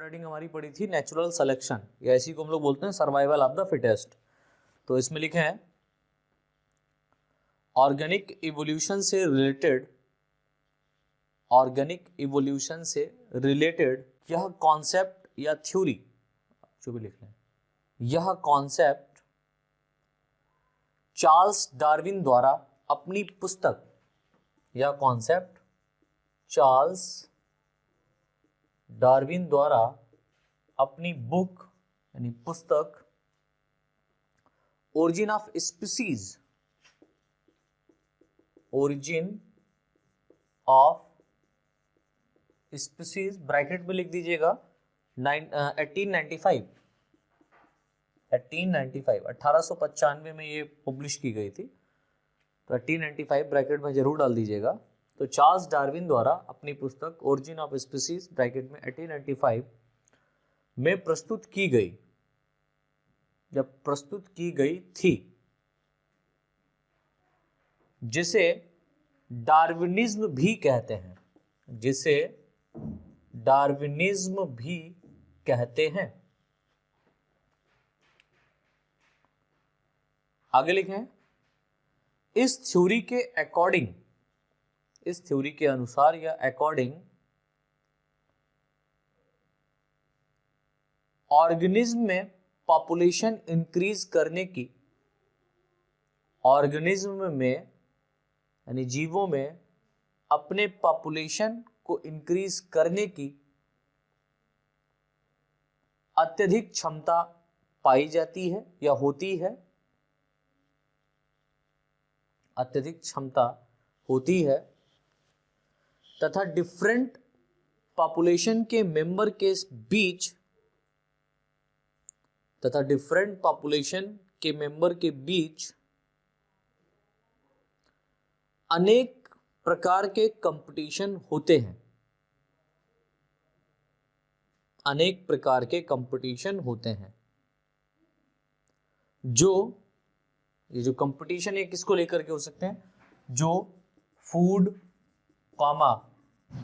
Writing हमारी पड़ी थी नेचुरल सिलेक्शन, या इसी को हम लोग बोलते हैं सर्वाइवल ऑफ द फिटेस्ट। तो इसमें लिखे हैं ऑर्गेनिक इवोल्यूशन से रिलेटेड, ऑर्गेनिक इवोल्यूशन से रिलेटेड यह कॉन्सेप्ट या थ्योरी, जो भी लिख लें, यह कॉन्सेप्ट चार्ल्स डार्विन द्वारा अपनी पुस्तक, यह कॉन्सेप्ट चार्ल्स डार्विन द्वारा अपनी बुक यानी पुस्तक origin of species, origin of species bracket में लिख दीजिएगा 1895, 1895 में ये पब्लिश की गई थी, तो 1895 ब्रैकेट में जरूर डाल दीजिएगा। तो चार्ल्स डार्विन द्वारा अपनी पुस्तक ओरिजिन ऑफ स्पीसीज ब्रैकेट में 1895 में प्रस्तुत की गई, जब प्रस्तुत की गई थी, जिसे डार्विनिज्म भी कहते हैं, जिसे डार्विनिज्म भी कहते हैं। आगे लिखें, इस थ्योरी के अकॉर्डिंग, इस थ्योरी के अनुसार या अकॉर्डिंग ऑर्गेनिज्म में पॉपुलेशन इंक्रीज करने की, ऑर्गेनिज्म में यानी जीवों में अपने पॉपुलेशन को इंक्रीज करने की अत्यधिक क्षमता पाई जाती है या होती है, अत्यधिक क्षमता होती है, तथा डिफरेंट पॉपुलेशन के मेंबर के बीच, तथा डिफरेंट पॉपुलेशन के मेंबर के बीच अनेक प्रकार के कंपटीशन होते हैं, अनेक प्रकार के कंपटीशन होते हैं। जो ये जो कंपटीशन है किसको लेकर के हो सकते हैं, जो फूड कॉमा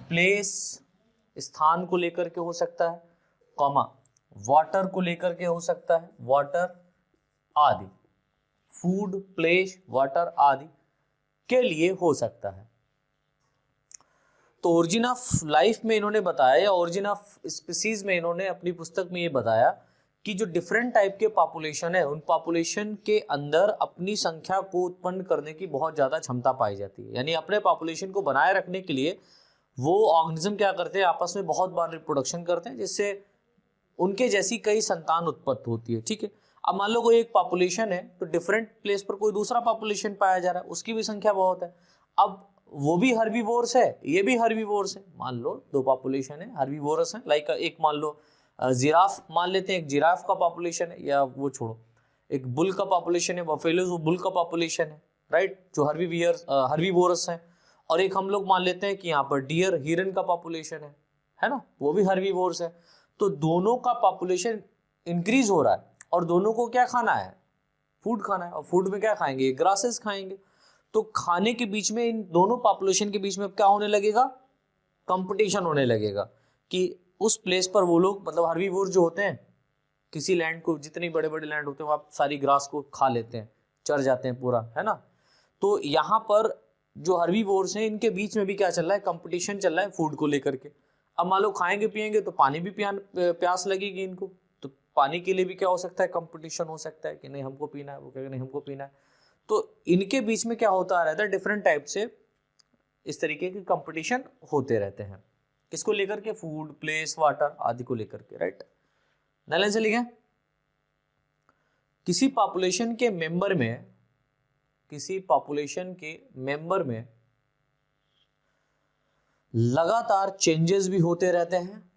प्लेस स्थान को लेकर के हो सकता है, कॉमा वाटर को लेकर के हो सकता है, वाटर आदि, फूड प्लेस वाटर आदि के लिए हो सकता है। तो ओरिजिन ऑफ लाइफ में इन्होंने बताया, या ओरिजिन ऑफ स्पीसीज में इन्होंने अपनी पुस्तक में ये बताया कि जो डिफरेंट टाइप के पॉपुलेशन है, उन पॉपुलेशन के अंदर अपनी संख्या को उत्पन्न करने की बहुत ज़्यादा क्षमता पाई जाती है। यानी अपने पॉपुलेशन को बनाए रखने के लिए वो ऑर्गेनिज्म क्या करते हैं, आपस में बहुत बार रिप्रोडक्शन करते हैं, जिससे उनके जैसी कई संतान उत्पत्ति होती है। ठीक है, अब मान लो कोई एक पॉपुलेशन है, तो डिफरेंट प्लेस पर कोई दूसरा पॉपुलेशन पाया जा रहा है, उसकी भी संख्या बहुत है। अब वो भी हर्बीवोरस है, ये भी हर्बीवोरस है। मान लो दो पॉपुलेशन है, हर्बीवोरस है, लाइक एक मान लो जिराफ मान लेते हैं, एक जिराफ का पॉपुलेशन है, या वो छोड़ो एक बुल का पॉपुलेशन है, बफेलोज वो बुल का पॉपुलेशन है, राइट, जो हर्बीवोरस है। और एक हम लोग मान लेते हैं कि यहाँ पर डियर हिरन का पॉपुलेशन है ना, वो भी हर्बीवोरस है। तो दोनों का पॉपुलेशन इंक्रीज हो रहा है, और दोनों को क्या खाना है, फूड खाना है, और फूड में क्या खाएंगे, ग्रासेस खाएंगे। तो खाने के बीच में इन दोनों पॉपुलेशन के बीच में क्या होने लगेगा, कंपटीशन होने लगेगा कि उस प्लेस पर वो लोग, मतलब हर्बीवोर जो होते हैं, किसी लैंड को, जितने बड़े बड़े लैंड होते हैं वहाँ सारी ग्रास को खा लेते हैं, चर जाते हैं पूरा, है ना। तो यहाँ पर जो हर्बीवोर्स हैं, इनके बीच में भी क्या चल रहा है, कंपटीशन चल रहा है फूड को लेकर के। अब मान लो खाएंगे पिएंगे तो पानी भी प्यास लगेगी इनको, तो पानी के लिए भी क्या हो सकता है, कंपटीशन हो सकता है कि नहीं हमको पीना है, वो कहेंगे नहीं हमको पीना है। तो इनके बीच में क्या होता रहता है, डिफरेंट टाइप से इस तरीके के कंपटीशन होते रहते हैं, किसको लेकर के, फूड प्लेस वाटर आदि को लेकर के, राइट। नाइन से लिखें, किसी पॉपुलेशन के मेंबर में, किसी पॉपुलेशन के मेंबर में लगातार चेंजेस भी होते रहते हैं,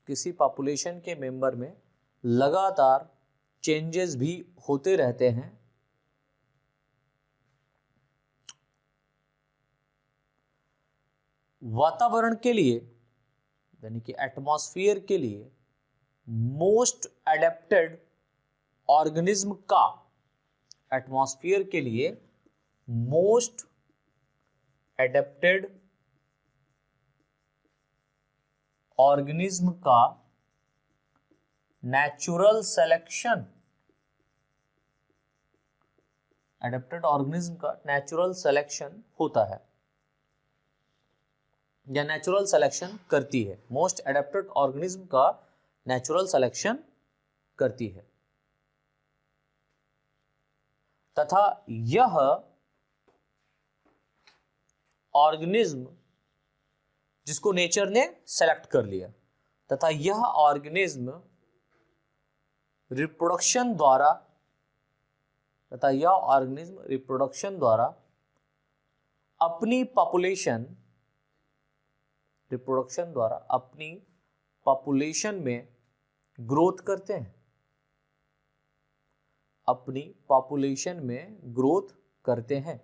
किसी पॉपुलेशन के मेंबर में लगातार चेंजेस भी होते रहते हैं, वातावरण के लिए यानी कि एटमॉस्फेयर के लिए मोस्ट एडेप्टेड ऑर्गेनिज्म का, एटमॉस्फेयर के लिए मोस्ट एडेप्टेड ऑर्गेनिज्म का नेचुरल सिलेक्शन, एडेप्टेड ऑर्गेनिज्म का नेचुरल सिलेक्शन होता है या नेचुरल सिलेक्शन करती है। मोस्ट एडेप्टेड ऑर्गेनिज्म का नेचुरल सिलेक्शन करती है तथा यह ऑर्गेनिज्म जिसको नेचर ने सेलेक्ट कर लिया, तथा यह ऑर्गेनिज्म रिप्रोडक्शन द्वारा अपनी पॉपुलेशन में ग्रोथ करते हैं, अपनी पॉपुलेशन में ग्रोथ करते हैं।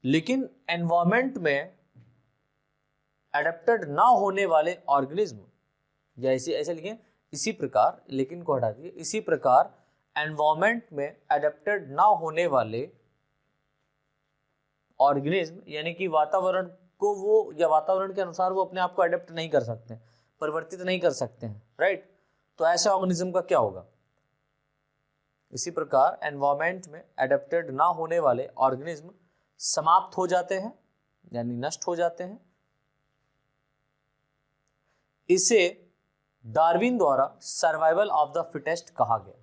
लेकिन एनवायरमेंट में एडेप्टेड ना होने वाले ऑर्गेनिज्म, या ऐसे लिखें, इसी प्रकार, लेकिन को हटा दीजिए, इसी प्रकार एनवायरमेंट में एडेप्टेड ना होने वाले ऑर्गेनिज्म, यानी कि वातावरण को वो, या वातावरण के अनुसार वो अपने आप को एडेप्ट नहीं कर सकते, परिवर्तित नहीं कर सकते हैं, राइट। तो ऐसे ऑर्गेनिज्म का क्या होगा? इसी प्रकार एनवायरमेंट में एडेप्टेड ना होने वाले ऑर्गेनिज्म समाप्त हो जाते हैं, यानी नष्ट हो जाते हैं। इसे डार्विन द्वारा सर्वाइवल ऑफ द फिटेस्ट कहा गया।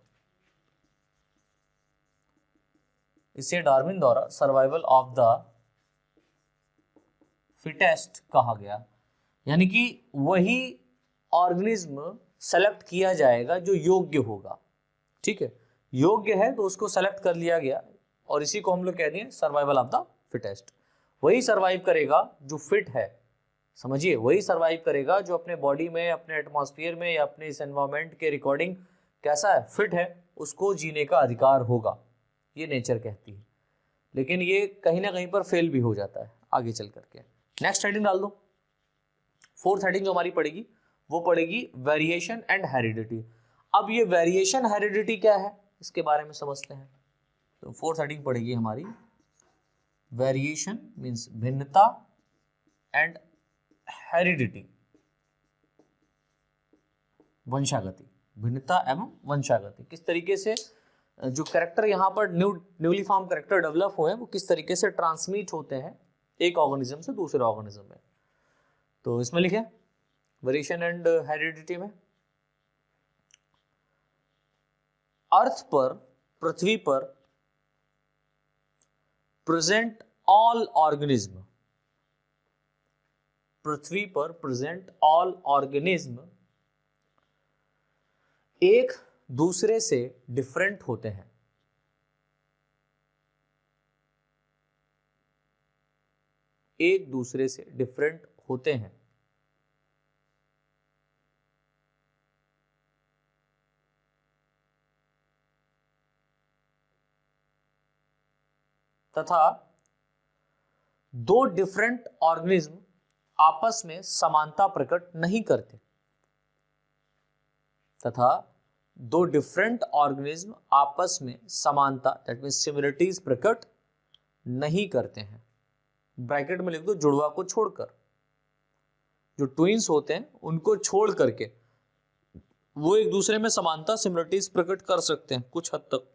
इसे डार्विन द्वारा सर्वाइवल ऑफ द फिटेस्ट कहा गया, यानी कि वही ऑर्गेनिज्म सेलेक्ट किया जाएगा जो योग्य होगा, ठीक है। योग्य है तो उसको सेलेक्ट कर लिया गया, और इसी को हम लोग कह दिए सर्वाइवल ऑफ द फिटेस्ट। वही सर्वाइव करेगा जो फिट है, समझिए, वही सर्वाइव करेगा जो अपने बॉडी में, अपने एटमॉस्फेयर में या अपने इस एनवायरमेंट के रिकॉर्डिंग कैसा है, फिट है, उसको जीने का अधिकार होगा, ये नेचर कहती है। लेकिन ये कहीं ना कहीं पर फेल भी हो जाता है आगे चल करके। नेक्स्ट हेडिंग डाल दो। फोर्थ हेडिंग जो हमारी पड़ेगी वो पड़ेगी वेरिएशन एंड हेरिडिटी। अब ये वेरिएशन हेरिडिटी क्या है, इसके बारे में समझते हैं। तो फोर्थ हेडिंग पड़ेगी हमारी वेरिएशन मींस भिन्नता एंड हेरिडिटी, वंशागति, भिन्नता एवं वंशागति। किस तरीके से जो कैरेक्टर यहाँ पर न्यूली फॉर्म कैरेक्टर डेवलप हुए हैं वो किस तरीके से ट्रांसमिट होते हैं एक ऑर्गेनिज्म से दूसरे ऑर्गेनिज्म में। तो इसमें लिखे वेरिएशन एंड हेरिडिटी में, अर्थ पर, पृथ्वी पर प्रेजेंट ऑल ऑर्गेनिज्म, पृथ्वी पर प्रेजेंट ऑल ऑर्गेनिज्म एक दूसरे से डिफरेंट होते हैं। एक दूसरे से डिफरेंट होते हैं तथा दो डिफरेंट ऑर्गेनिज्म आपस में समानता प्रकट नहीं करते, तथा दो डिफरेंट ऑर्गेनिज्म आपस में समानता, दैट मींस सिमिलरिटीज प्रकट नहीं करते हैं। ब्रैकेट में लिख दो, जुड़वा को छोड़कर, जो ट्विंस होते हैं उनको छोड़ करके वो एक दूसरे में समानता, सिमिलरिटीज प्रकट कर सकते हैं कुछ हद तक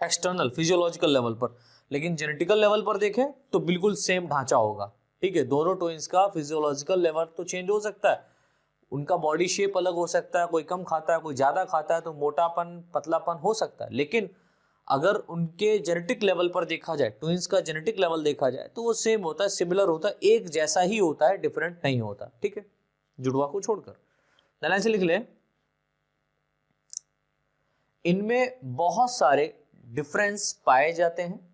एक्सटर्नल फिजियोलॉजिकल लेवल पर, लेकिन जेनेटिकल लेवल पर देखें तो बिल्कुल सेम ढांचा होगा, ठीक है। दोनों ट्विंस का फिजियोलॉजिकल लेवल तो चेंज हो सकता है, उनका बॉडी शेप अलग हो सकता है, कोई कम खाता है, कोई ज्यादा खाता है, तो मोटापन, पतलापन हो सकता है, लेकिन अगर उनके जेनेटिक लेवल पर देखा जाए, ट्विंस का जेनेटिक लेवल देखा जाए तो वो सेम होता है, सिमिलर होता है, एक जैसा ही होता है, डिफरेंट नहीं होता, ठीक है, जुड़वा को छोड़कर। लाइन से लिख ले, इनमें बहुत सारे डिफरेंस पाए जाते हैं,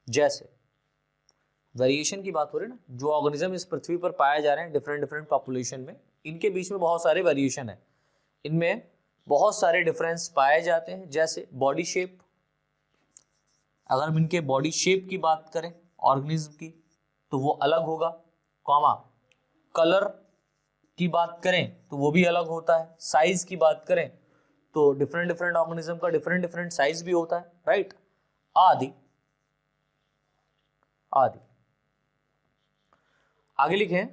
जैसे वेरिएशन की बात हो रही है ना, जो ऑर्गेनिज्म इस पृथ्वी पर पाए जा रहे हैं डिफरेंट डिफरेंट पॉपुलेशन में, इनके बीच में बहुत सारे वेरिएशन है, इनमें बहुत सारे डिफरेंस पाए जाते हैं। जैसे बॉडी शेप, अगर हम इनके बॉडी शेप की बात करें ऑर्गेनिज्म की तो वो अलग होगा, कॉमा, कलर की बात करें तो वो भी अलग होता है, साइज की बात करें तो डिफरेंट डिफरेंट ऑर्गेनिज्म का डिफरेंट डिफरेंट साइज भी होता है, राइट, आदि आदि। आगे लिखें,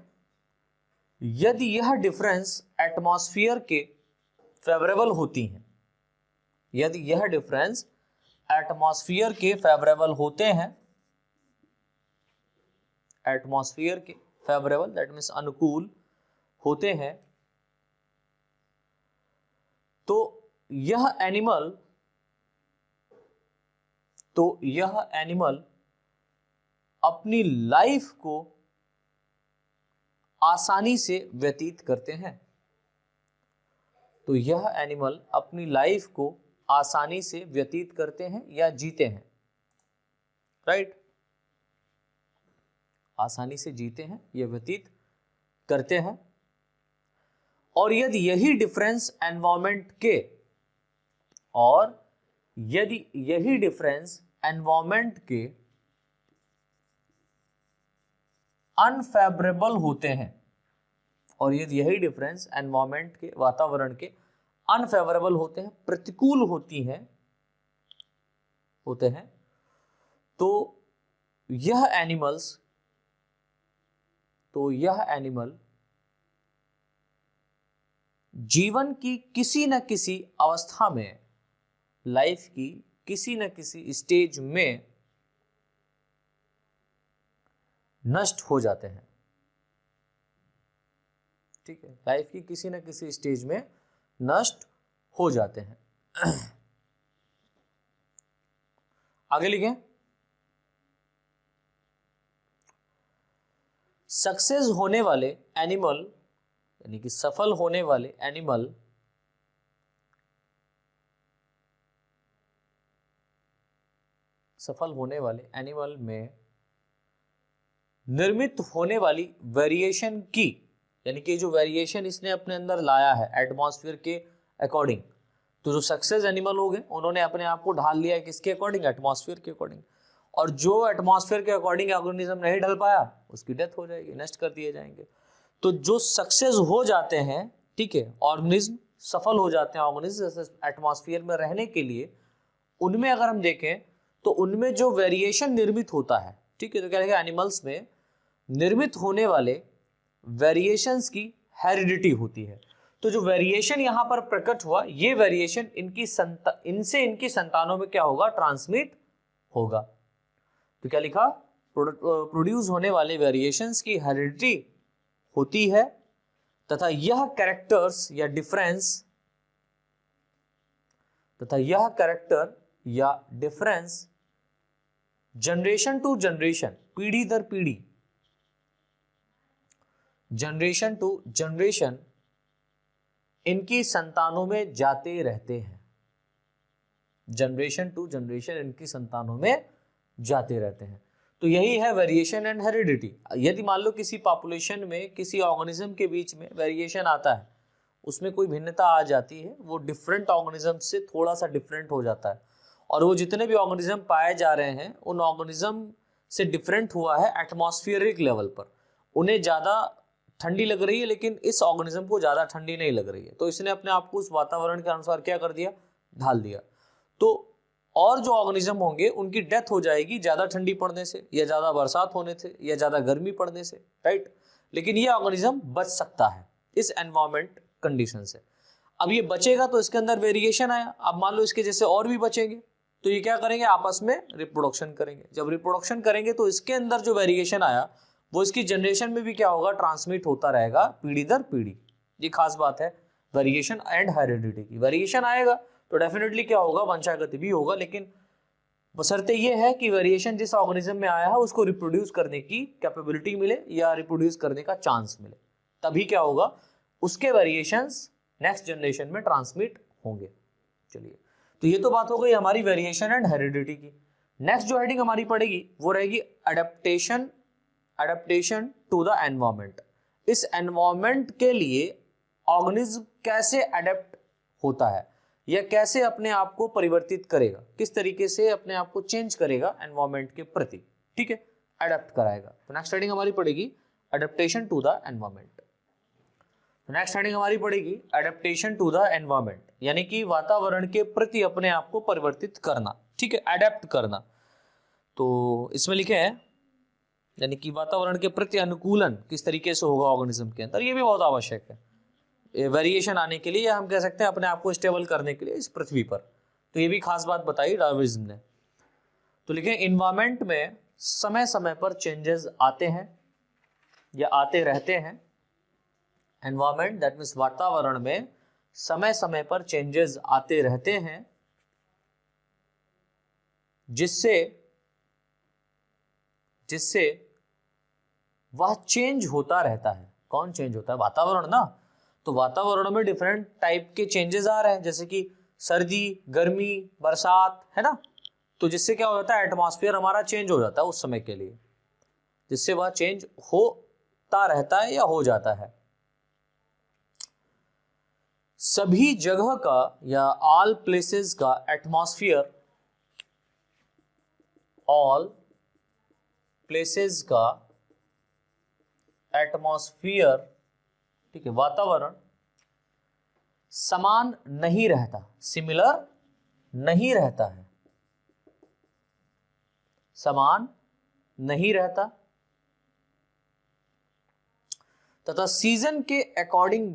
यदि यह डिफरेंस एटमॉस्फेयर के फेवरेबल होती हैं, यदि यह डिफरेंस एटमॉस्फेयर के फेवरेबल होते हैं, एटमॉस्फेयर के फेवरेबल दैट मीन्स अनुकूल होते हैं, तो यह एनिमल अपनी लाइफ को आसानी से व्यतीत करते हैं, तो यह एनिमल अपनी लाइफ को आसानी से व्यतीत करते हैं या जीते हैं, राइट, आसानी से जीते हैं या व्यतीत करते हैं। और यदि यही डिफरेंस एनवायरमेंट के, और यदि यही डिफरेंस एनवायरमेंट के अनफेवरेबल होते हैं, और यदि यही डिफरेंस एनवायरमेंट के, वातावरण के अनफेवरेबल होते हैं, प्रतिकूल होते हैं, तो यह एनिमल जीवन की किसी न किसी अवस्था में, लाइफ की किसी न किसी स्टेज में नष्ट हो जाते हैं, ठीक है, लाइफ की किसी न किसी स्टेज में नष्ट हो जाते हैं। आगे लिखें, सक्सेस होने वाले एनिमल, यानी कि सफल होने वाले एनिमल में निर्मित होने वाली वेरिएशन की, यानी कि जो वेरिएशन इसने अपने अंदर लाया है एटमॉस्फेयर के अकॉर्डिंग, तो जो सक्सेस एनिमल हो गए उन्होंने अपने आप को ढाल लिया है किसके अकॉर्डिंग, एटमॉस्फेयर के अकॉर्डिंग, और जो एटमॉस्फेयर के अकॉर्डिंग ऑर्गेनिज्म नहीं ढल पाया उसकी डेथ हो जाएगी, नष्ट कर दिए जाएंगे। तो जो सक्सेस हो जाते हैं, ठीक है, ऑर्गेनिज्म सफल हो जाते हैं, ऑर्गेनिज्म एटमॉस्फेयर में रहने के लिए, उनमें अगर हम देखें तो उनमें जो वेरिएशन निर्मित होता है, ठीक है, तो क्या लिखा, एनिमल्स में निर्मित होने वाले वेरिएशंस की हेरिडिटी होती है। तो जो वेरिएशन यहां पर प्रकट हुआ, ये वेरिएशन इनसे इनकी संतानों में क्या होगा, ट्रांसमिट होगा। तो क्या लिखा, प्रोड्यूस होने वाले वेरिएशंस की हेरिडिटी होती है, तथा यह कैरेक्टर्स या डिफरेंस जनरेशन टू जनरेशन, पीढ़ी दर पीढ़ी, जनरेशन टू जनरेशन इनकी संतानों में जाते रहते हैं, जनरेशन टू जनरेशन इनकी संतानों में जाते रहते हैं। तो यही है वेरिएशन एंड हेरिडिटी। यदि मान लो किसी पॉपुलेशन में, किसी ऑर्गेनिज्म के बीच में वेरिएशन आता है, उसमें कोई भिन्नता आ जाती है, वो डिफरेंट ऑर्गेनिज्म से थोड़ा सा डिफरेंट हो जाता है, और वो जितने भी ऑर्गेनिज्म पाए जा रहे हैं उन ऑर्गेनिज्म से डिफरेंट हुआ है एटमॉस्फेरिक लेवल पर, उन्हें ज़्यादा ठंडी लग रही है लेकिन इस ऑर्गेनिज्म को ज़्यादा ठंडी नहीं लग रही है, तो इसने अपने आप को उस वातावरण के अनुसार क्या कर दिया, ढाल दिया। तो और जो ऑर्गेनिज्म होंगे उनकी डेथ हो जाएगी ज़्यादा ठंडी पड़ने से, या ज़्यादा बरसात होने से, या ज़्यादा गर्मी पड़ने से, राइट, लेकिन ये ऑर्गेनिज्म बच सकता है इस एनवायरमेंट कंडीशन से। अब ये बचेगा तो इसके अंदर वेरिएशन आया, अब मान लो इसके जैसे और भी बचेंगे, तो ये क्या करेंगे, आपस में रिप्रोडक्शन करेंगे। जब रिप्रोडक्शन करेंगे तो इसके अंदर जो वेरिएशन आया वो इसकी जनरेशन में भी क्या होगा, ट्रांसमिट होता रहेगा पीढ़ी दर पीढ़ी। ये खास बात है वेरिएशन एंड हेरिडिटी की। वेरिएशन आएगा तो डेफिनेटली क्या होगा, वंशागति भी होगा, लेकिन बशर्ते ये है कि वेरिएशन जिस ऑर्गेनिज्म में आया है उसको रिप्रोड्यूस करने की कैपेबिलिटी मिले या रिप्रोड्यूस करने का चांस मिले, तभी क्या होगा, उसके वेरिएशंस नेक्स्ट जनरेशन में ट्रांसमिट होंगे। चलिए, तो ये तो बात हो गई हमारी वेरिएशन एंड हेरिडिटी की। नेक्स्ट जो हेडिंग हमारी पड़ेगी वो रहेगी एडेप्टेशन टू द एनवायरमेंट। इस एनवायरमेंट के लिए ऑर्गेनिज्म कैसे अडेप्ट होता है या कैसे अपने आप को परिवर्तित करेगा, किस तरीके से अपने आप को चेंज करेगा एनवायरमेंट के प्रति, ठीक है, अडेप्ट कराएगा। तो नेक्स्ट हेडिंग हमारी पड़ेगी adaptation to the environment. Next heading हमारी पड़ेगी एडेप्टेशन टू द एनवायरमेंट, यानी कि वातावरण के प्रति अपने आप को परिवर्तित करना, ठीक है, अडेप्ट करना। तो इसमें लिखे हैं यानी कि वातावरण के प्रति अनुकूलन किस तरीके से होगा ऑर्गेनिज्म के अंदर, ये भी बहुत आवश्यक है वेरिएशन आने के लिए, या हम कह सकते हैं अपने आप को स्टेबल करने के लिए इस पृथ्वी पर। तो ये भी खास बात बताई डार्विनिज्म ने। तो लिखें इन्वायरमेंट में समय समय पर चेंजेस आते हैं या आते रहते हैं। एनवायरमेंट दैट मीन्स वातावरण में समय समय पर चेंजेस आते रहते हैं, जिससे वह चेंज होता रहता है। कौन चेंज होता है? वातावरण ना। तो वातावरण में डिफरेंट टाइप के चेंजेस आ रहे हैं, जैसे कि सर्दी, गर्मी, बरसात, है ना। तो जिससे क्या हो जाता है, एटमॉस्फेयर हमारा चेंज हो जाता है उस समय के लिए, जिससे वह चेंज होता रहता है या हो जाता है। सभी जगह का या ऑल प्लेसेस का एटमॉस्फेयर, ऑल प्लेसेस का एटमॉस्फेयर, ठीक है, वातावरण समान नहीं रहता, सिमिलर नहीं रहता है, समान नहीं रहता, तथा सीजन के अकॉर्डिंग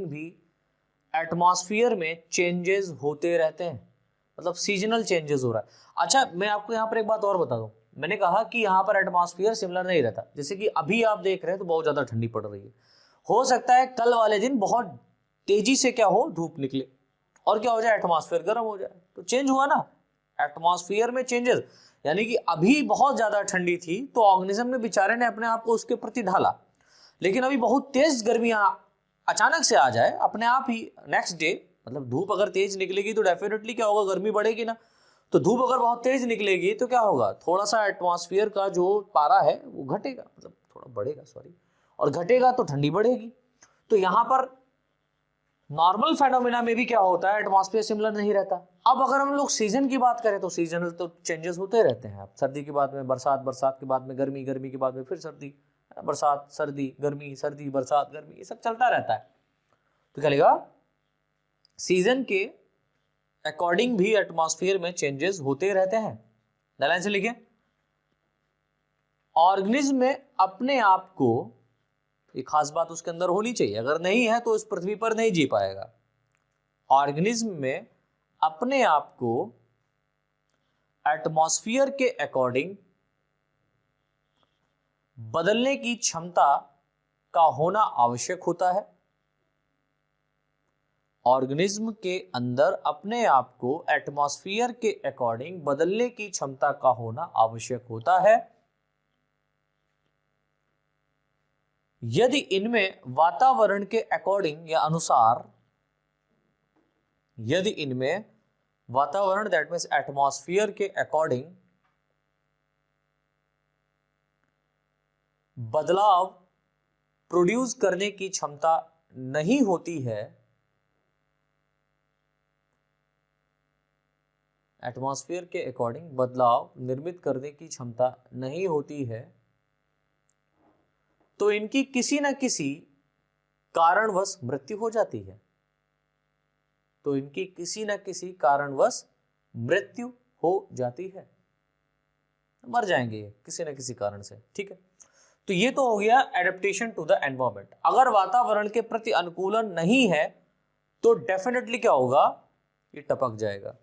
भी एटमॉस्फेयर में चेंजेस होते रहते हैं। मतलब सीजनल चेंजेस हो रहा है। अच्छा, मैं आपको यहाँ पर एक बात और बता दूं। मैंने कहा कि यहाँ पर एटमॉस्फेयर सिमिलर नहीं रहता, जैसे कि अभी आप देख रहे हैं तो बहुत ज्यादा ठंडी पड़ रही है, हो सकता है कल वाले दिन बहुत तेजी से क्या हो, धूप निकले और क्या हो जाए, एटमॉस्फेयर गर्म हो जाए। तो चेंज हुआ ना, एटमॉस्फेयर में चेंजेस। यानी कि अभी बहुत ज्यादा ठंडी थी तो ऑर्गेनिज्म ने बेचारे ने अपने आप को उसके प्रति ढाला, लेकिन अभी बहुत तेज गर्मियां अचानक से आ जाए अपने आप ही नेक्स्ट डे, मतलब धूप अगर तेज निकलेगी तो डेफिनेटली क्या होगा, गर्मी बढ़ेगी ना। तो धूप अगर बहुत तेज निकलेगी तो क्या होगा, थोड़ा सा एटमॉस्फेयर का जो पारा है वो घटेगा, मतलब थोड़ा बढ़ेगा, सॉरी, और घटेगा तो ठंडी बढ़ेगी। तो यहां पर नॉर्मल फेनोमेना में भी क्या होता है, एटमॉस्फेयर सिमिलर नहीं रहता। अब अगर हम लोग सीजन की बात करें तो सीजनल तो चेंजेस होते रहते हैं। अब सर्दी के बाद में बरसात, बरसात के बाद में गर्मी, गर्मी के बाद में फिर सर्दी, बरसात, सर्दी, गर्मी, सर्दी, बरसात, गर्मी, ये सब चलता रहता है। तो क्या लिखा, सीजन के अकॉर्डिंग भी एटमॉस्फेयर में चेंजेस होते रहते हैं। लाइन से लिखें, ऑर्गेनिज्म में अपने आप को, एक खास बात उसके अंदर होनी चाहिए, अगर नहीं है तो इस पृथ्वी पर नहीं जी पाएगा। ऑर्गेनिज्म में अपने आप को एटमॉस्फेयर के अकॉर्डिंग बदलने की क्षमता का होना आवश्यक होता है। ऑर्गेनिज्म के अंदर अपने आप को एटमॉस्फेयर के अकॉर्डिंग बदलने की क्षमता का होना आवश्यक होता है। यदि इनमें वातावरण के अकॉर्डिंग या अनुसार, यदि इनमें वातावरण दैट मीन्स एटमॉस्फेयर के अकॉर्डिंग बदलाव प्रोड्यूस करने की क्षमता नहीं होती है, एटमॉस्फेयर के अकॉर्डिंग बदलाव निर्मित करने की क्षमता नहीं होती है, तो इनकी किसी न किसी कारणवश मृत्यु हो जाती है। तो इनकी किसी न किसी कारणवश मृत्यु हो जाती है, मर जाएंगे किसी न किसी कारण से। ठीक है, तो ये तो हो गया एडेप्टेशन टू द एनवायरमेंट। अगर वातावरण के प्रति अनुकूलन नहीं है तो डेफिनेटली क्या होगा, ये टपक जाएगा।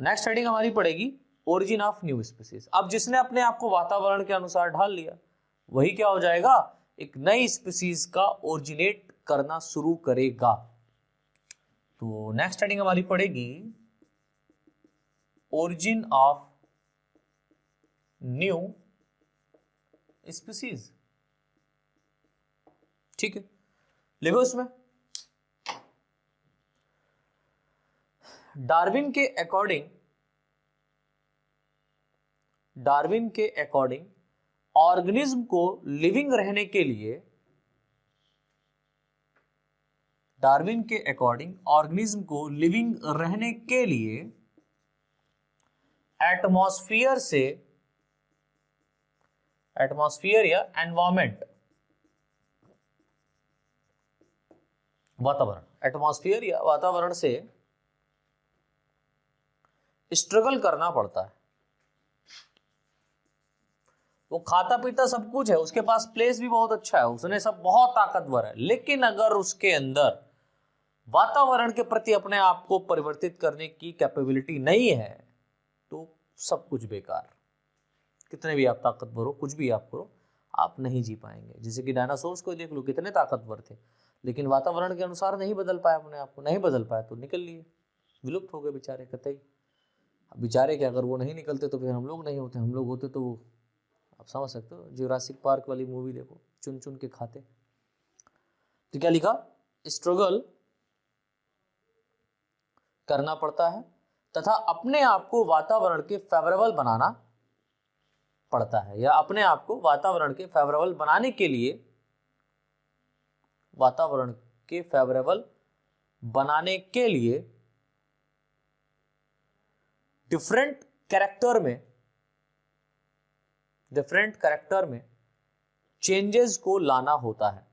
नेक्स्ट हेडिंग हमारी पड़ेगी ओरिजिन ऑफ न्यू स्पीसीज। अब जिसने अपने आप को वातावरण के अनुसार ढाल लिया वही क्या हो जाएगा, एक नई स्पीसीज का ओरिजिनेट करना शुरू करेगा। तो नेक्स्ट हेडिंग हमारी पड़ेगी ओरिजिन ऑफ न्यू स्पीसीज। ठीक है, लिखो उसमें, डार्विन के अकॉर्डिंग ऑर्गेनिज्म को लिविंग रहने के लिए, डार्विन के अकॉर्डिंग ऑर्गेनिज्म को लिविंग रहने के लिए एटमॉस्फेयर या एनवायरमेंट, वातावरण, एटमॉस्फेयर या वातावरण से स्ट्रगल करना पड़ता है। वो खाता पीता सब कुछ है, उसके पास प्लेस भी बहुत अच्छा है, उसने सब बहुत ताकतवर है, लेकिन अगर उसके अंदर वातावरण के प्रति अपने आप को परिवर्तित करने की कैपेबिलिटी नहीं है तो सब कुछ बेकार। कितने भी आप ताकतवर हो, कुछ भी आप करो, आप नहीं जी पाएंगे। जैसे कि डायनासोर्स को देख लो, कितने ताकतवर थे, लेकिन वातावरण के अनुसार नहीं बदल पाए अपने आप को, नहीं बदल पाए तो निकल लिए, विलुप्त हो गए बेचारे कतई। बेचारे क्या, अगर वो नहीं निकलते तो फिर हम लोग नहीं होते, हम लोग होते तो आप समझ सकते हो, जुरासिक पार्क वाली मूवी देखो, चुन चुन के खाते। तो क्या लिखा, स्ट्रगल करना पड़ता है तथा अपने आप को वातावरण के फेवरेबल बनाना पड़ता है, या अपने आप को वातावरण के फेवरेबल बनाने के लिए, वातावरण के फेवरेबल बनाने के लिए डिफरेंट कैरेक्टर में चेंजेस को लाना होता है,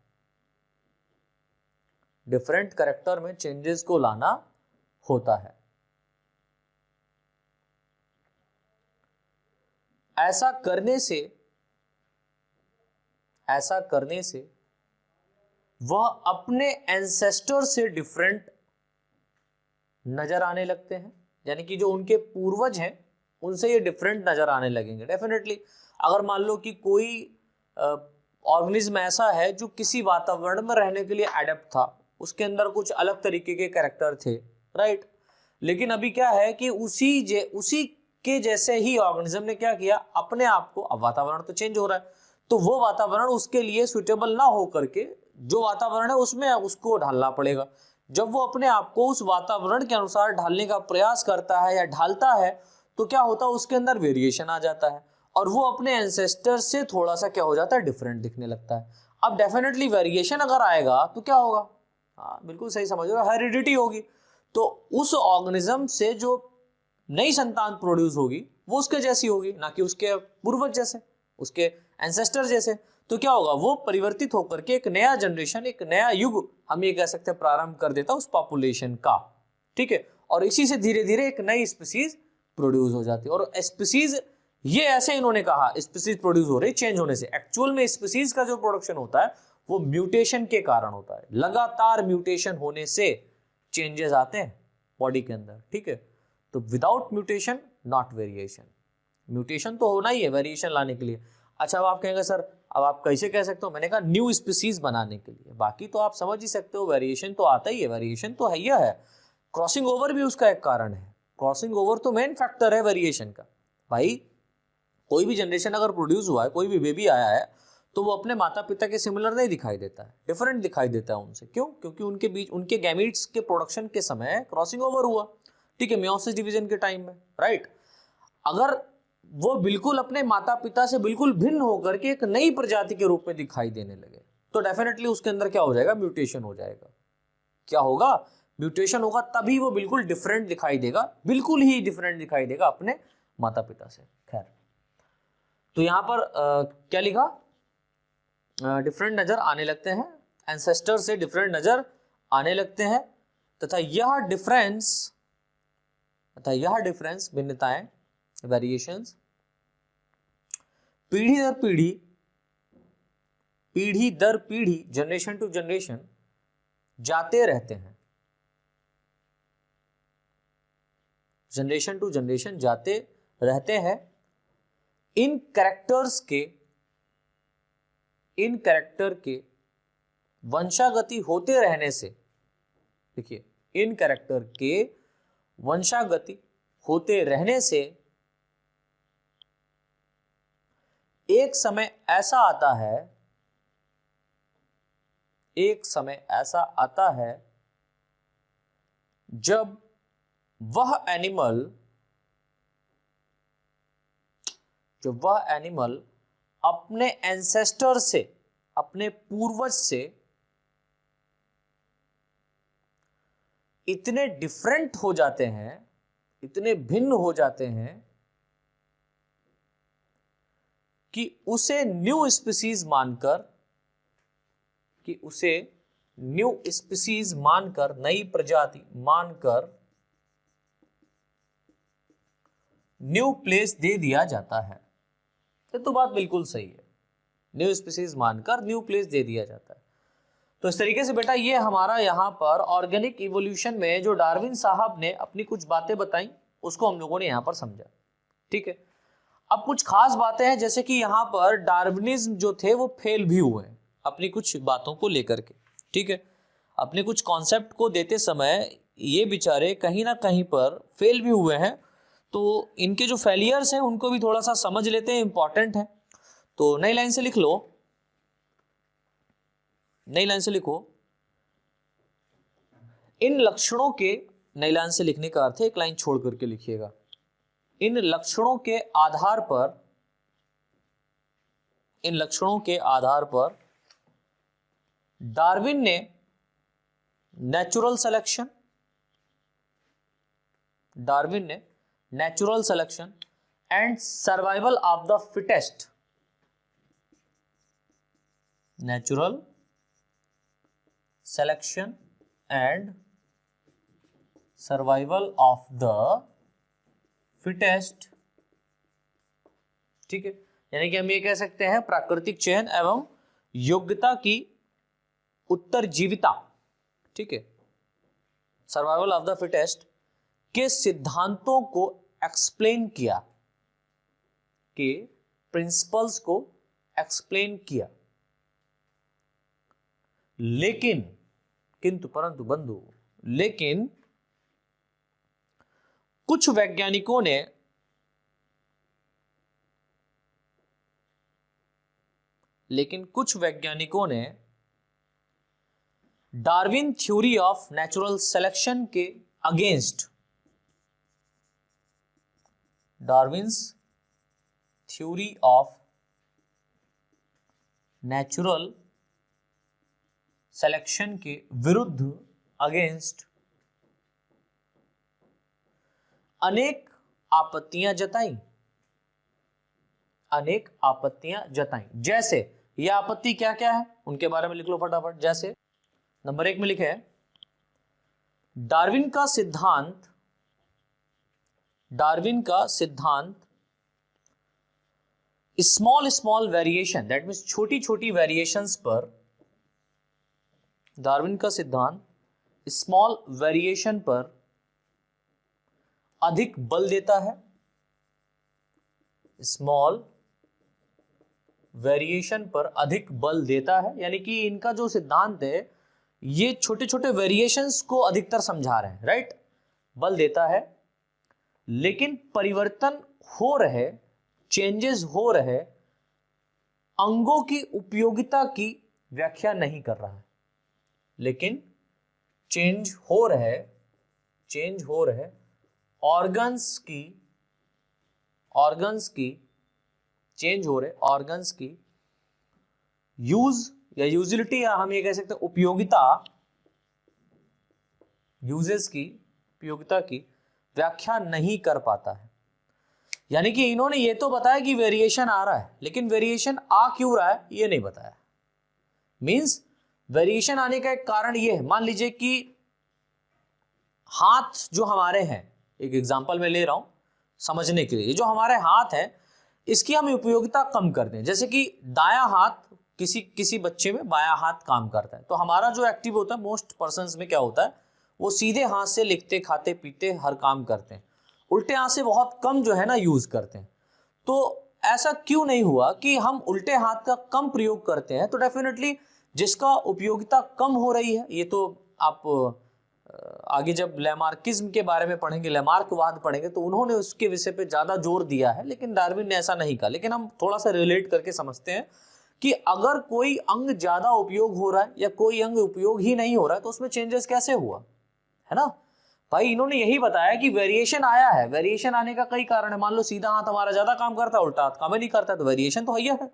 डिफरेंट कैरेक्टर में चेंजेस को लाना होता है। ऐसा करने से वह अपने एंसेस्टर से डिफरेंट नजर आने लगते हैं, यानी कि जो उनके पूर्वज हैं उनसे ये डिफरेंट नजर आने लगेंगे डेफिनेटली। अगर मान लो कि कोई ऑर्गेनिज्म ऐसा है जो किसी वातावरण में रहने के लिए एडेप्ट था, उसके अंदर कुछ अलग तरीके के कैरेक्टर थे, राइट, लेकिन अभी क्या है कि उसी के जैसे ही ऑर्गेनिज्म ने क्या किया, अपने आप को, अब वातावरण तो चेंज हो रहा है तो वो वातावरण उसके लिए सुटेबल ना हो करके जो वातावरण है उसमें उसको ढालना पड़ेगा। जब वो अपने आप को उस वातावरण के अनुसार ढालने का प्रयास करता है या ढालता है तो क्या होता है, उसके अंदर वेरिएशन आ जाता है और वो अपने एंसेस्टर से थोड़ा सा क्या हो जाता है, डिफरेंट दिखने लगता है। अब डेफिनेटली वेरिएशन अगर आएगा तो क्या होगा, हाँ बिल्कुल सही समझ रहे हो, हेरिडिटी होगी। तो उस ऑर्गेनिज्म से जो नई संतान प्रोड्यूस होगी वो उसके जैसी होगी, ना कि उसके पूर्वज जैसे, उसके एंसेस्टर जैसे। तो क्या होगा, वो परिवर्तित होकर के एक नया जनरेशन, एक नया युग हम ये कह सकते हैं प्रारंभ कर देता उस पॉपुलेशन का, ठीक है। और इसी से धीरे धीरे एक नई स्पीसीज प्रोड्यूस हो जाती है। और स्पीसीज, ये ऐसे इन्होंने कहा स्पीसीज प्रोड्यूस हो रही चेंज होने से, एक्चुअल में स्पीसीज का जो प्रोडक्शन होता है वो म्यूटेशन के कारण होता है, लगातार म्यूटेशन होने से चेंजेस आते हैं बॉडी के अंदर, ठीक है। तो without mutation not variation, mutation तो होना ही है वेरिएशन लाने के लिए। अच्छा, अब आप कहेंगे सर अब आप कैसे कह सकते हो, मैंने कहा न्यू स्पीसीज बनाने के लिए, बाकी तो आप समझ ही सकते हो, वेरिएशन तो आता ही है, वेरिएशन तो है ही है। क्रॉसिंग ओवर भी उसका एक कारण है, क्रॉसिंग ओवर तो मेन फैक्टर है वेरिएशन का। भाई कोई भी जनरेशन अगर प्रोड्यूस हुआ है, कोई भी बेबी आया है तो वो अपने माता पिता के सिमिलर नहीं दिखाई देता है, डिफरेंट दिखाई देता है उनसे। क्यों? क्योंकि उनके बीच उनके गैमीट्स के प्रोडक्शन के समय क्रॉसिंग ओवर हुआ, ठीक है, मियोसिस डिवीजन के टाइम में, राइट। अगर वो बिल्कुल अपने माता पिता से बिल्कुल भिन्न होकर के एक नई प्रजाति के रूप में दिखाई देने लगे तो डेफिनेटली उसके अंदर क्या हो जाएगा, म्यूटेशन हो जाएगा। क्या होगा, म्यूटेशन होगा, तभी वो बिल्कुल डिफरेंट दिखाई देगा, बिल्कुल ही डिफरेंट दिखाई देगा अपने माता पिता से। खैर, तो यहां पर क्या लिखा, डिफरेंट नजर आने लगते हैं, एंसेस्टर से डिफरेंट नजर आने लगते हैं तथा यह डिफरेंस भिन्नताएं, वेरिएशंस पीढ़ी दर पीढ़ी, जनरेशन टू जनरेशन जाते रहते हैं, जनरेशन टू जनरेशन जाते रहते हैं। इन कैरेक्टर के वंशागति होते रहने से, देखिए इन कैरेक्टर के वंशागति होते रहने से एक समय ऐसा आता है जब वह एनिमल अपने एंसेस्टर से, अपने पूर्वज से इतने डिफरेंट हो जाते हैं, इतने भिन्न हो जाते हैं कि उसे न्यू स्पीसीज मानकर, नई प्रजाति मानकर न्यू प्लेस दे दिया जाता है। ये तो बात बिल्कुल सही है, न्यू स्पीसीज मानकर न्यू प्लेस दे दिया जाता है। तो इस तरीके से बेटा ये हमारा यहाँ पर ऑर्गेनिक इवोल्यूशन में जो डार्विन साहब ने अपनी कुछ बातें बताई उसको हम लोगों ने यहाँ पर समझा। ठीक है, अब कुछ खास बातें हैं, जैसे कि यहाँ पर डार्विनिज्म जो थे वो फेल भी हुए हैं अपनी कुछ बातों को लेकर के। ठीक है, अपने कुछ कॉन्सेप्ट को देते समय ये बेचारे कहीं ना कहीं पर फेल भी हुए हैं, तो इनके जो फेलियर्स हैं उनको भी थोड़ा सा समझ लेते हैं, इंपॉर्टेंट है। तो नई लाइन से लिख लो, नई लाइन से लिखो, इन लक्षणों के, नई लाइन से लिखने का अर्थ है एक लाइन छोड़ करके लिखिएगा, इन लक्षणों के आधार पर, इन लक्षणों के आधार पर डार्विन ने नेचुरल सिलेक्शन, डार्विन ने natural selection and survival of the fittest, natural selection and survival of the fittest, ठीक है, यानी कि हम ये कह सकते हैं प्राकृतिक चयन एवं योग्यता की उत्तरजीविता, ठीक है, सर्वाइवल ऑफ द फिटेस्ट के सिद्धांतों को एक्सप्लेन किया, के प्रिंसिपल्स को एक्सप्लेन किया। लेकिन, किंतु परंतु बंधु, लेकिन कुछ वैज्ञानिकों ने, लेकिन कुछ वैज्ञानिकों ने Darwin theory of natural selection के against, Darwin's theory of natural selection के विरुद्ध, अगेंस्ट, अनेक आपत्तियां जताई, अनेक आपत्तियां जताई। जैसे यह आपत्ति क्या क्या है उनके बारे में लिख लो फटाफट। जैसे नंबर 1 में लिखे है, डार्विन का सिद्धांत, डार्विन का सिद्धांत small small variation, that means छोटी छोटी वेरिएशंस पर, डार्विन का सिद्धांत स्मॉल वेरिएशन पर अधिक बल देता है, स्मॉल वेरिएशन पर अधिक बल देता है, यानी कि इनका जो सिद्धांत है ये छोटे छोटे वेरिएशंस को अधिकतर समझा रहे हैं, राइट, बल देता है, लेकिन परिवर्तन हो रहे, चेंजेस हो रहे अंगों की उपयोगिता की व्याख्या नहीं कर रहा है, लेकिन चेंज हो रहे ऑर्गन्स की चेंज हो रहे ऑर्गन्स की यूज या यूजिलिटी, या हम ये कह सकते हैं उपयोगिता, यूजेस की उपयोगिता की व्याख्या नहीं कर पाता है। यानी कि इन्होंने ये तो बताया कि वेरिएशन आ रहा है, लेकिन वेरिएशन आ क्यों रहा है ये नहीं बताया। मींस वेरिएशन आने का एक कारण ये है, मान लीजिए कि हाथ जो हमारे हैं, एक एग्जांपल मैं ले रहा हूं समझने के लिए, जो हमारे हाथ है इसकी हम उपयोगिता कम कर दें, जैसे कि दायां हाथ किसी बच्चे में बायां हाथ काम करता है, तो हमारा जो एक्टिव होता है मोस्ट पर्सन्स में क्या होता है, वो सीधे हाथ से लिखते खाते पीते हर काम करते हैं, उल्टे हाथ से बहुत कम जो है ना यूज करते हैं। तो ऐसा क्यों नहीं हुआ कि हम उल्टे हाथ का कम प्रयोग करते हैं, तो डेफिनेटली जिसका उपयोगिता कम हो रही है, ये तो आप आगे जब लैमार्किज्म के बारे में पढ़ेंगे, लैमार्कवाद पढ़ेंगे, तो उन्होंने उसके विषय पे ज्यादा जोर दिया है, लेकिन डार्विन ने ऐसा नहीं कहा। लेकिन हम थोड़ा सा रिलेट करके समझते हैं कि अगर कोई अंग ज्यादा उपयोग हो रहा है या कोई अंग उपयोग ही नहीं हो रहा है, तो उसमें चेंजेस कैसे हुआ, है ना भाई। इन्होंने यही बताया कि वेरिएशन आया है, वेरिएशन आने का कई कारण है। मान लो सीधा हाथ हमारा ज्यादा काम करता है, उल्टा हाथ काम नहीं करता, तो वेरिएशन तो है।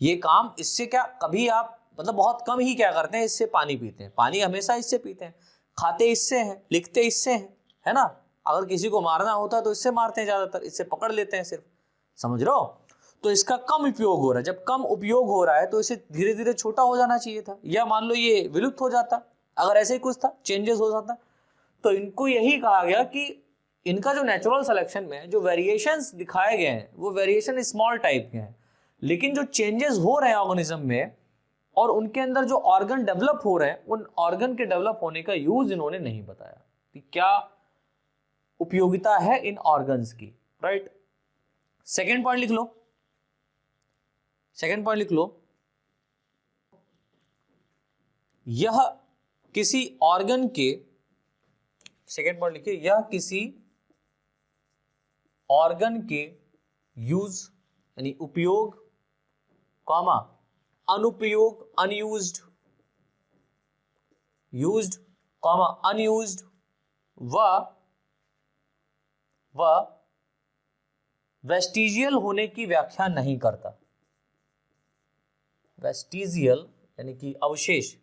ये काम इससे क्या, कभी आप मतलब बहुत कम ही क्या करते हैं, इससे पानी पीते हैं, पानी हमेशा इससे पीते हैं, खाते इससे हैं, लिखते इससे हैं, है ना। अगर किसी को मारना होता है तो इससे मारते हैं, ज्यादातर इससे पकड़ लेते हैं सिर्फ, समझ रहे हो। तो इसका कम उपयोग हो रहा है, जब कम उपयोग हो रहा है तो इसे धीरे धीरे छोटा हो जाना चाहिए था, या मान लो ये विलुप्त हो जाता, अगर ऐसे ही कुछ था, चेंजेस हो जाता। तो इनको यही कहा गया कि इनका जो नेचुरल सिलेक्शन में जो वेरिएशंस दिखाए गए हैं वो वेरिएशन स्मॉल टाइप के हैं, लेकिन जो चेंजेस हो रहे हैं ऑर्गेनिज्म में और उनके अंदर जो ऑर्गन डेवलप हो रहे हैं, उन ऑर्गन के डेवलप होने का यूज इन्होंने नहीं बताया कि क्या उपयोगिता है इन ऑर्गन्स की, राइट। सेकेंड पॉइंट लिख लो, सेकेंड पॉइंट लिख लो, यह किसी ऑर्गन के, सेकेंड पॉइंट लिखिए, यह किसी ऑर्गन के यूज यानी उपयोग, कॉमा अनुपयोग अनयूज्ड, यूज्ड कॉमा अनयूज्ड व वेस्टिजियल होने की व्याख्या नहीं करता। वेस्टिजियल यानी कि अवशेष,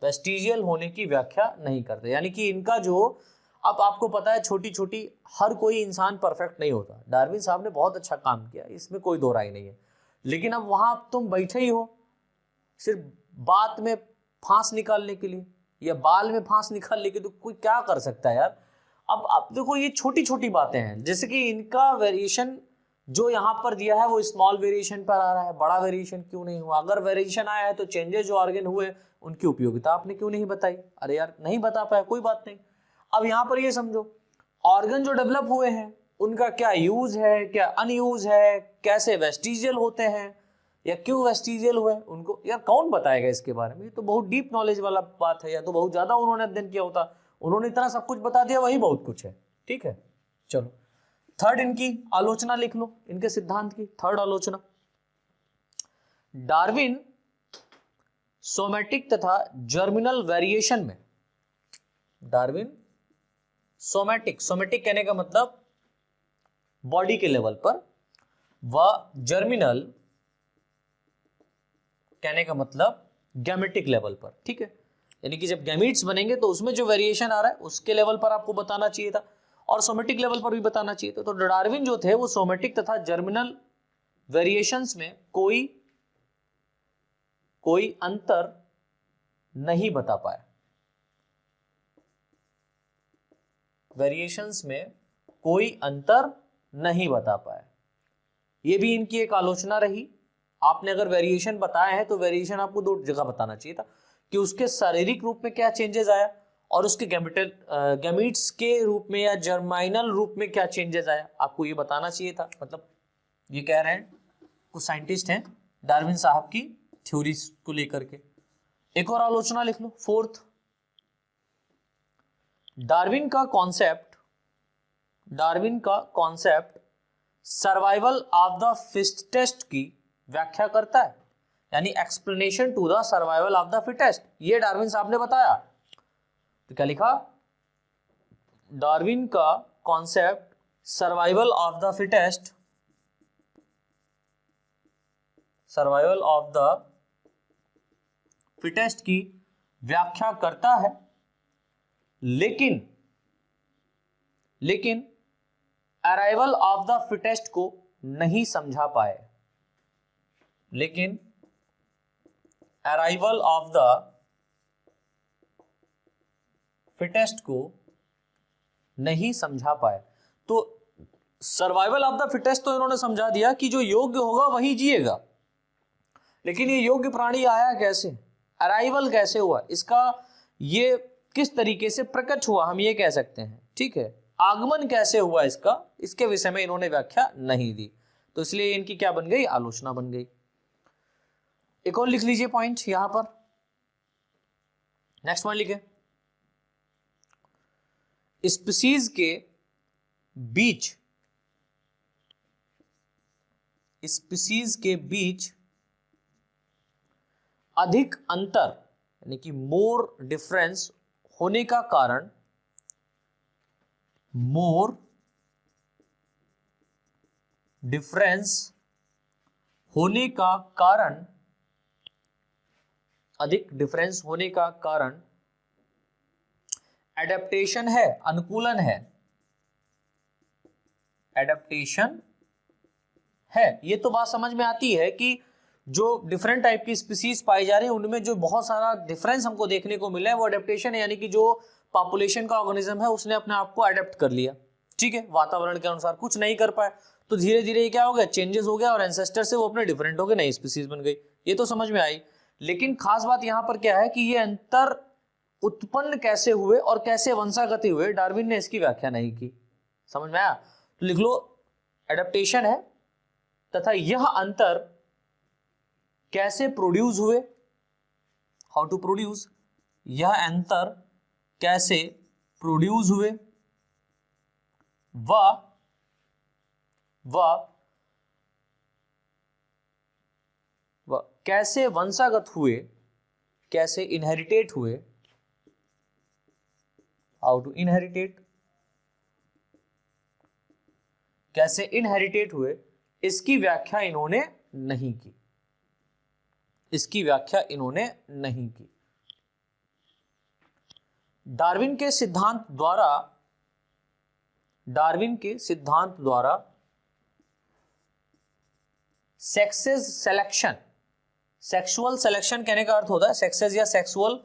वेस्टिजियल होने की व्याख्या नहीं करते, यानी कि इनका जो, अब आपको पता है छोटी छोटी, हर कोई इंसान परफेक्ट नहीं होता। डार्विन साहब ने बहुत अच्छा काम किया, इसमें कोई दो राय नहीं है, लेकिन अब वहां तुम बैठे ही हो सिर्फ बात में फांस निकालने के लिए या बाल में फांस निकालने के लिए, तो कोई क्या कर सकता है यार। अब आप देखो ये छोटी छोटी बातें हैं, जैसे कि इनका वेरिएशन जो यहाँ पर दिया है वो स्मॉल वेरिएशन पर आ रहा है, बड़ा वेरिएशन क्यों नहीं हुआ? अगर वेरिएशन आया है तो चेंजेस जो ऑर्गन हुए उनकी उपयोगिता आपने क्यों नहीं बताई? अरे यार नहीं बता पाया, कोई बात नहीं। अब यहाँ पर ये समझो, ऑर्गन जो डेवलप हुए हैं उनका क्या यूज है, क्या अनयूज है, कैसे वेस्टिजियल होते हैं या क्यों वेस्टिजियल हुए, उनको यार कौन बताएगा इसके बारे में? ये तो बहुत डीप नॉलेज वाला बात है, या तो बहुत ज्यादा उन्होंने अध्ययन किया होता। उन्होंने इतना सब कुछ बता दिया, वही बहुत कुछ है, ठीक है। चलो थर्ड इनकी आलोचना लिख लो, इनके सिद्धांत की थर्ड आलोचना। डार्विन सोमैटिक तथा जर्मिनल वेरिएशन में, डार्विन सोमैटिक, सोमैटिक कहने का मतलब बॉडी के लेवल पर, व जर्मिनल कहने का मतलब गैमेटिक लेवल पर, ठीक है। यानी कि जब गैमीट्स बनेंगे तो उसमें जो वेरिएशन आ रहा है उसके लेवल पर आपको बताना चाहिए था और सोमैटिक लेवल पर भी बताना चाहिए था। तो डार्विन जो थे वो सोमैटिक तथा जर्मिनल वेरिएशंस में कोई अंतर नहीं बता पाए, वेरिएशंस में कोई अंतर नहीं बता पाए। ये भी इनकी एक आलोचना रही। आपने अगर वेरिएशन बताया है तो वेरिएशन आपको दो जगह बताना चाहिए था, कि उसके शारीरिक रूप में क्या चेंजेस आया और उसके गैमीट्स के रूप में या जर्माइनल रूप में क्या चेंजेस आया, आपको ये बताना चाहिए था। मतलब ये कह रहे हैं कुछ साइंटिस्ट हैं डार्विन साहब की थ्योरीज को लेकर के। एक और आलोचना लिख लो, फोर्थ, डार्विन का concept survival of the fittest की व्याख्या करता है, यानी explanation to the survival of the fittest, ये डार्विन साहब ने बताया। तो क्या लिखा? डार्विन का concept survival of the fittest, survival of the fittest की व्याख्या करता है, लेकिन अराइवल ऑफ द फिटेस्ट को नहीं समझा पाए, लेकिन अराइवल ऑफ द फिटेस्ट को नहीं समझा पाए। तो सर्वाइवल ऑफ द फिटेस्ट तो इन्होंने समझा दिया कि जो योग्य होगा वही जिएगा, लेकिन ये योग्य प्राणी आया कैसे, अराइवल कैसे हुआ, इसका ये किस तरीके से प्रकट हुआ, हम ये कह सकते हैं, ठीक है। आगमन कैसे हुआ इसका, इसके विषय में इन्होंने व्याख्या नहीं दी, तो इसलिए इनकी क्या बन गई, आलोचना बन गई। एक और लिख लीजिए पॉइंट यहां पर, नेक्स्ट पॉइंट लिखे, स्पीसीज के बीच अधिक अंतर यानी कि मोर डिफरेंस होने का कारण, मोर डिफरेंस होने का कारण, अधिक डिफरेंस होने का कारण एडेप्टेशन है, अनुकूलन है, एडेप्टेशन है। ये तो बात समझ में आती है कि जो डिफरेंट टाइप की स्पीसीज पाई जा रही है उनमें जो बहुत सारा डिफरेंस हमको देखने को मिला है वो एडेप्टेशन है, यानी कि जो पॉपुलेशन का ऑर्गेनिज्म है उसने अपने आप को अडेप्ट कर लिया, ठीक है, वातावरण के अनुसार कुछ नहीं कर पाए तो धीरे धीरे ये क्या हो गया, चेंजेस हो गया और एंसेस्टर से वो अपने डिफरेंट हो गए, नई स्पीसीज बन गई। ये तो समझ में आई। लेकिन खास बात यहां पर क्या है कि ये अंतर उत्पन्न कैसे हुए और कैसे वंशागति हुए, डार्विन ने इसकी व्याख्या नहीं की। समझ में आया? तो लिख लो, एडेप्टेशन है तथा यह अंतर कैसे प्रोड्यूस हुए, हाउ टू प्रोड्यूस, यह अंतर कैसे प्रोड्यूस हुए, व कैसे वंशागत हुए, कैसे इनहेरिटेट हुए, हाउ टू इनहेरिटेट, कैसे इनहेरिटेट हुए, इसकी व्याख्या इन्होंने नहीं की, इसकी व्याख्या इन्होंने नहीं की। डार्विन के सिद्धांत द्वारा सेक्सेस सिलेक्शन, सेक्सुअल सिलेक्शन कहने का अर्थ होता है, सेक्सेस या सेक्सुअल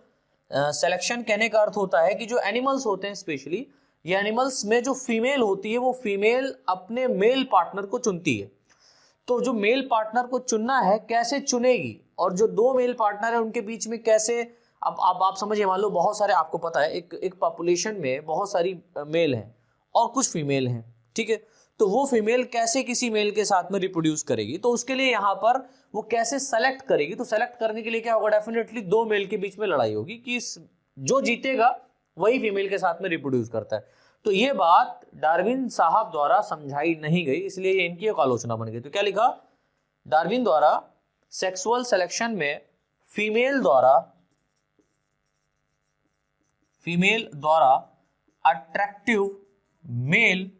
सिलेक्शन कहने का अर्थ होता है कि जो एनिमल्स होते हैं, स्पेशली ये एनिमल्स में जो फीमेल होती है वो फीमेल अपने मेल पार्टनर को चुनती है। तो जो मेल पार्टनर को चुनना है, कैसे चुनेगी, और जो दो मेल पार्टनर है उनके बीच में कैसे, अब आप समझिए, मान लो बहुत सारे, आपको पता है एक पॉपुलेशन में बहुत सारी मेल हैं और कुछ फीमेल हैं, ठीक है, तो वो फीमेल कैसे किसी मेल के साथ में रिप्रोड्यूस करेगी, तो उसके लिए यहाँ पर वो कैसे सेलेक्ट करेगी, तो सेलेक्ट करने के लिए क्या होगा, डेफिनेटली दो मेल के बीच में लड़ाई होगी कि जो जीतेगा वही फीमेल के साथ में रिप्रोड्यूस करता है। तो ये बात डार्विन साहब द्वारा समझाई नहीं गई, इसलिए ये इनकी एक आलोचना बन गई। तो क्या लिखा, डार्विन द्वारा सेक्सुअल सिलेक्शन में फीमेल द्वारा अट्रैक्टिव मेल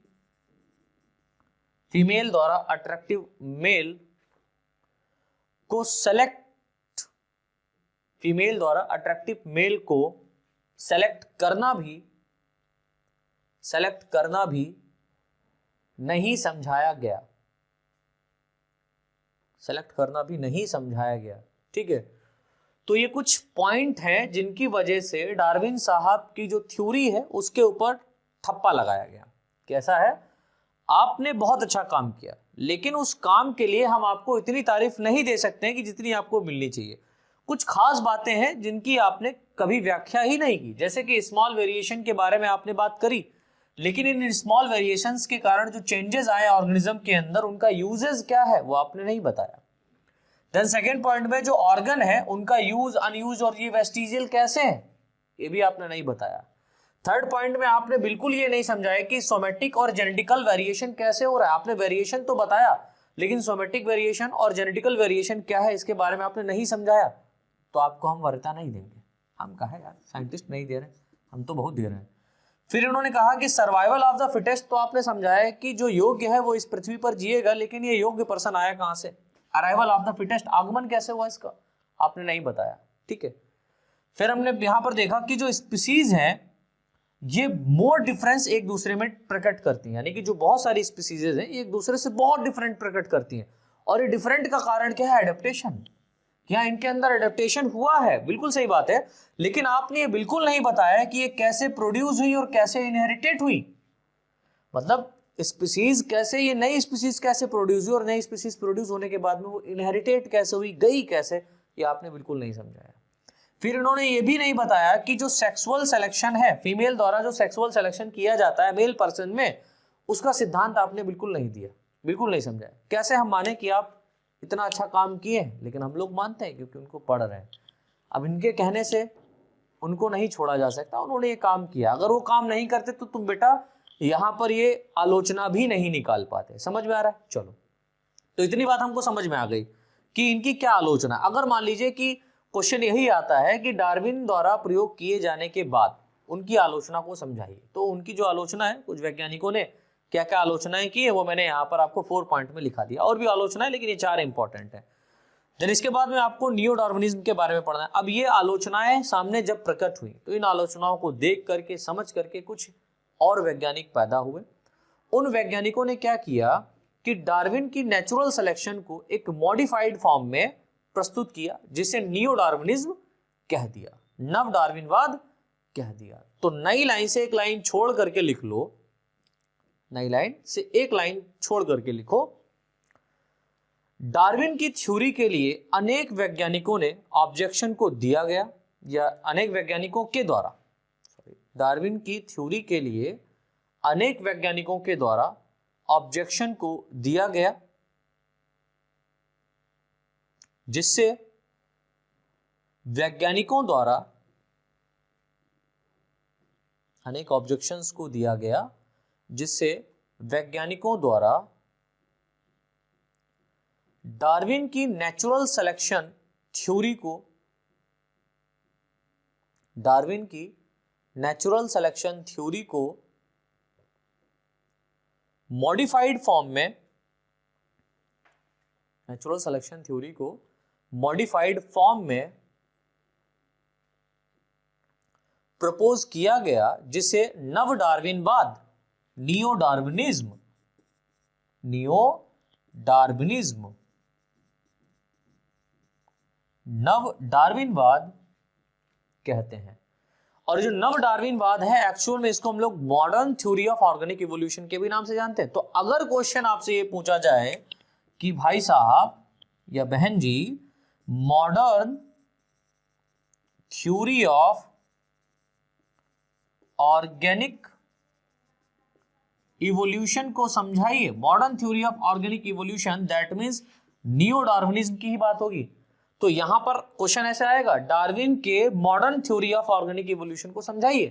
को सेलेक्ट करना भी नहीं समझाया गया, ठीक है। तो ये कुछ पॉइंट हैं जिनकी वजह से डार्विन साहब की जो थ्योरी है उसके ऊपर ठप्पा लगाया गया। कैसा है, आपने बहुत अच्छा काम किया, लेकिन उस काम के लिए हम आपको इतनी तारीफ नहीं दे सकते हैं कि जितनी आपको मिलनी चाहिए। कुछ खास बातें हैं जिनकी आपने कभी व्याख्या ही नहीं की, जैसे कि स्मॉल वेरिएशन के बारे में आपने बात करी, लेकिन इन स्मॉल वेरिएशंस के कारण जो चेंजेस आए ऑर्गेनिज्म के अंदर, उनका यूजेस क्या है वो आपने नहीं बताया। देन सेकेंड पॉइंट में जो ऑर्गन है उनका यूज, अनयूज और ये वेस्टिजियल कैसे है, ये भी आपने नहीं बताया। थर्ड पॉइंट में आपने बिल्कुल ये नहीं समझाया कि सोमेटिक और जेनेटिकल वेरिएशन कैसे हो रहा है। आपने वेरिएशन तो बताया, लेकिन सोमेटिक वेरिएशन और जेनेटिकल वेरिएशन क्या है इसके बारे में आपने नहीं समझाया। तो आपको हम वरीयता नहीं देंगे। हम कहा यार साइंटिस्ट नहीं दे रहे, हम तो बहुत दे रहे हैं। फिर उन्होंने कहा कि सर्वाइवल ऑफ द फिटेस्ट, तो आपने समझाया कि जो योग्य है वो इस पृथ्वी पर जिएगा, लेकिन ये योग्य पर्सन आया कहां से, अराइवल ऑफ द फिटेस्ट, आगमन कैसे हुआ इसका, आपने नहीं बताया, ठीक है। फिर हमने यहां पर देखा कि जो स्पीसीज हैं ये मोर डिफरेंस एक दूसरे में प्रकट करती हैं, यानी कि जो बहुत सारी स्पीसीज हैं ये एक दूसरे से बहुत डिफरेंट प्रकट करती हैं। और ये डिफरेंट का कारण क्या है, एडेप्टेशन। क्या इनके अंदर एडेप्टेशन हुआ है, बिल्कुल सही बात है, लेकिन आपने ये बिल्कुल नहीं बताया कि ये कैसे प्रोड्यूस हुई और कैसे इनहेरिटेट हुई। मतलब स्पीसीज कैसे, ये नई स्पीसीज कैसे प्रोड्यूस हुई और नई स्पीसीज प्रोड्यूस होने के बाद में वो इनहेरिटेट कैसे हुई, गई कैसे, ये आपने बिल्कुल नहीं समझाया। फिर इन्होंने ये भी नहीं बताया कि जो सेक्सुअल सिलेक्शन है, फीमेल द्वारा जो सेक्सुअल सिलेक्शन किया जाता है मेल पर्सन में, उसका सिद्धांत आपने बिल्कुल नहीं दिया, बिल्कुल नहीं समझाया। कैसे हम माने कि आप इतना अच्छा काम किए, लेकिन हम लोग मानते हैं क्योंकि उनको पढ़ रहे हैं। अब इनके कहने से उनको नहीं छोड़ा जा सकता, उन्होंने ये काम किया। अगर वो काम नहीं करते तो तुम बेटा यहां पर ये आलोचना भी नहीं निकाल पाते। समझ में आ रहा है? चलो, तो इतनी बात हमको समझ में आ गई कि इनकी क्या आलोचना। अगर मान लीजिए कि क्वेश्चन यही आता है कि डार्विन द्वारा प्रयोग किए जाने के बाद उनकी आलोचना को समझाइए, तो उनकी जो आलोचना है, कुछ वैज्ञानिकों ने क्या क्या आलोचनाएं की है वो मैंने यहाँ पर आपको 4 पॉइंट में लिखा दिया। और भी आलोचना है, लेकिन ये 4 इंपॉर्टेंट है। देन इसके बाद में आपको नियो डार्विनिज्म के बारे में पढ़ना है। अब ये आलोचनाएं सामने जब प्रकट हुई तो इन आलोचनाओं को देख करके, समझ करके कुछ और वैज्ञानिक पैदा हुए। उन वैज्ञानिकों ने क्या किया कि डार्विन की नेचुरल सिलेक्शन को एक मॉडिफाइड फॉर्म में प्रस्तुत किया, जिसे नियो डार्विनिज्म कह दिया, नव डार्विनवाद कह दिया। तो नई लाइन से एक लाइन छोड़ करके लिख लो, नई लाइन से एक लाइन छोड़ करके लिखो। डार्विन की थ्योरी के लिए अनेक वैज्ञानिकों ने ऑब्जेक्शन को दिया गया, या अनेक वैज्ञानिकों के द्वारा, डार्विन की थ्योरी के लिए अनेक वैज्ञानिकों के द्वारा ऑब्जेक्शन को दिया गया, जिससे वैज्ञानिकों द्वारा अनेक ऑब्जेक्शंस को दिया गया जिससे वैज्ञानिकों द्वारा डार्विन की नेचुरल सिलेक्शन थ्योरी को, डार्विन की नेचुरल सिलेक्शन थ्योरी को मॉडिफाइड फॉर्म में, नेचुरल सिलेक्शन थ्योरी को मॉडिफाइड फॉर्म में प्रपोज किया गया, जिसे नव डार्विनवाद, नियो डार्विनिज्म, नियो डार्विनिज्म, नव डार्विनवाद कहते हैं। और जो नव डार्विनवाद है एक्चुअल में इसको हम लोग modern theory of organic evolution के भी नाम से जानते हैं। तो अगर क्वेश्चन आपसे ये पूछा जाए कि भाई साहब या बहन जी, modern theory of organic evolution को समझाइए, modern theory of organic evolution, that means neo Darwinism की ही बात होगी। तो यहां पर क्वेश्चन ऐसे आएगा, डार्विन के modern theory of organic evolution को समझाइए।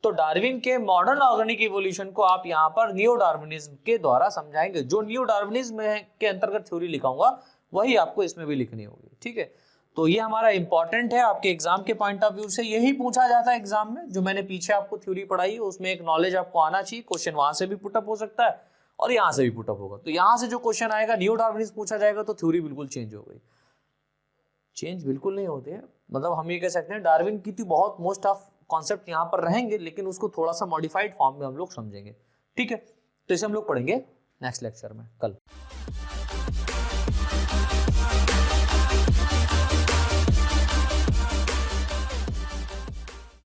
तो डार्विन के मॉडर्न ऑर्गेनिक इवोल्यूशन को आप यहां पर नियो डार्विनिज्म के द्वारा समझाएंगे। जो नियो डार्विनिज्म के अंतर्गत थ्योरी लिखाऊंगा वही आपको इसमें भी लिखनी होगी, ठीक है। तो ये हमारा इंपॉर्टेंट है आपके एग्जाम के पॉइंट ऑफ व्यू से, यही पूछा जाता है एग्जाम में। जो मैंने पीछे आपको थ्योरी पढ़ाई है उसमें एक नॉलेज आपको आना चाहिए। क्वेश्चन वहां से भी पुटअप हो सकता है और यहां से भी पुटअप होगा। तो यहां से जो क्वेश्चन आएगा नियो डार्विनिज्म पूछा जाएगा तो थ्योरी बिल्कुल चेंज हो गई। चेंज बिल्कुल नहीं होते हैं, मतलब हम ये कह सकते हैं डार्विन की तो बहुत मोस्ट ऑफ कॉन्सेप्ट यहाँ पर रहेंगे, लेकिन उसको थोड़ा सा मॉडिफाइड फॉर्म में हम लोग समझेंगे, ठीक है। तो इसे हम लोग पढ़ेंगे नेक्स्ट लेक्चर में कल।